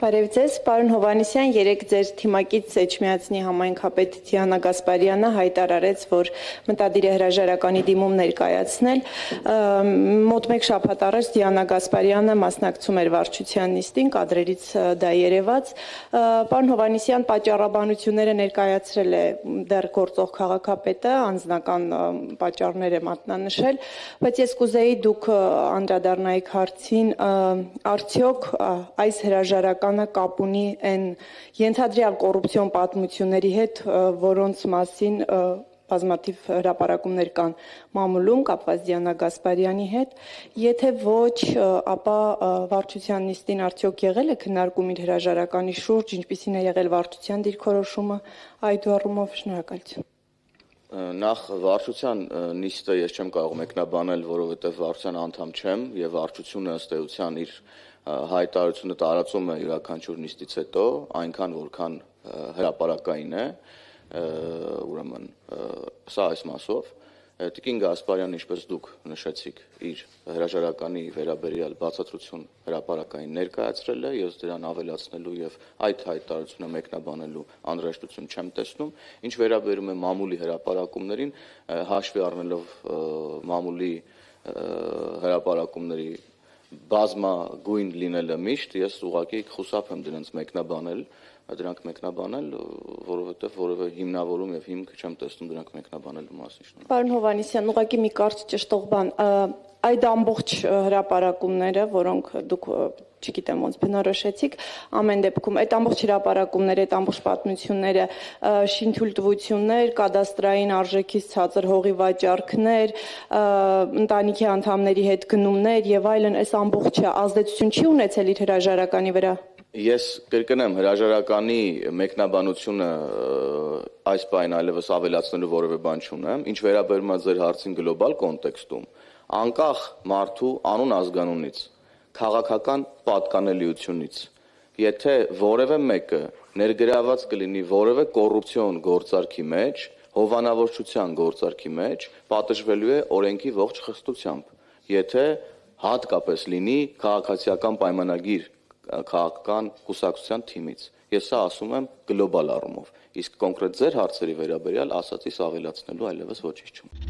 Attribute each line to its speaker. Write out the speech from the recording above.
Speaker 1: Բարև ձեզ, պարոն Հովհաննիսյան, երեկ ձեր թիմակից Էջմիածնի համայնքապետ Դիանա Գասպարյանը հայտարարեց, որ մտադիր է հրաժարականի դիմում ներկայացնել։ Մոտ մեկ շաբաթ առաջ Դիանա Գասպարյանը մասնակցում էր վարչության նիստին, կադրերից դա երևաց։ Պարոն Հովհաննիսյան, պատճառաբանությունները ներկայացրել է դեռ գործող քաղաքապետը, անձնական պատճառներ է մատնանշել, բայց ես կուզեի դուք անդրադառնայիք հարցին, արդյոք այս հրաժարականը կապ ունի այն ենթադրյալ կոռուպցիոն պատմությունների հետ, որոնց մասին բազմաթիվ հրապարակումներ կան մամուլում կապված Դիանա Գասպարյանի հետ, եթե ոչ, ապա վարչության նիստին արդյոք եղել է քննարկում իր հրաժարականի շուրջ, ինչպիսին է եղել վարչության դիրքորոշումը այդ առումով, շնորհակալություն։
Speaker 2: Նախ վարչության նիստը ես չեմ կարող մեկնաբանել, որովհետև վարչության անդամ չեմ եւ վարչությունը ըստ էության իր հայտարարությունը տարածում է յուրաքանչյուր նիստից հետո, այնքան որքան հրապարակային է, ուրեմն սա այս մասով Տիկին Գասպարյանը, ինչպես դուք նշեցիք, իր հրաժարականի վերաբերյալ բացատրություն հրապարակային ներկայացրել է, ես դրան ավելացնելու եւ այդ հայտարարությունը մեկնաբանելու անհրաժեշտություն չեմ տեսնում, ինչ վերաբերում է մամուլի հրապարակումներին, հաշվի առնելով մամուլի հրապարակումների բազմագույն լինելը միշտ, ես ուղղակի խուսափ եմ դրանք մեկնաբանել, որովհետև որևէ հիմնավորում եւ հիմք չեմ տեսնում դրանք մեկնաբանելու մասին։
Speaker 1: Պարոն Հովհաննիսյան, ուղղակի մի կարճ ճշտող բան, այդ ամբողջ հրապարակումները, որոնք դուք չգիտեմ ոնց բնորոշեցիք, ամեն դեպքում այդ ամբողջ հրապարակումները, այդ ամբողջ պատմությունները, շինթույլտվություններ, կադաստրային արժեքից ցածր հողի վաճառքներ, ընտանիքի անդամների հետ գնումներ եւ այլն, այս ամբողջը ազդեցություն չի ունեցել իր հրաժարականի վրա։
Speaker 2: Ես կրկնեմ, հրաժարականի մեկնաբանությունը այս պահին այլևս ավելացնելու որևէ բան չունեմ, ինչ վերաբերում է ձեր հարցին գլոբալ կոնտեքստում, անկախ մարդու անուն ազգանունից, քաղաքական պատկանելիությունից, եթե որևէ մեկը ներգրաված կլինի որևէ կոռուպցիոն գործարքի մեջ, հովանավորչության գործարքի մեջ, պատժվելու է օրենքի ողջ խստությամբ, եթե հատկապես լինի քաղաքացիական պայմանագիր քաղաքական կուսակցության թիմից։ Ես սա ասում եմ գլոբալ առումով, իսկ կոնկրետ ձեր հարցերի վերաբերյալ ասածից ավելացնելու այլևս ոչինչ չունեմ։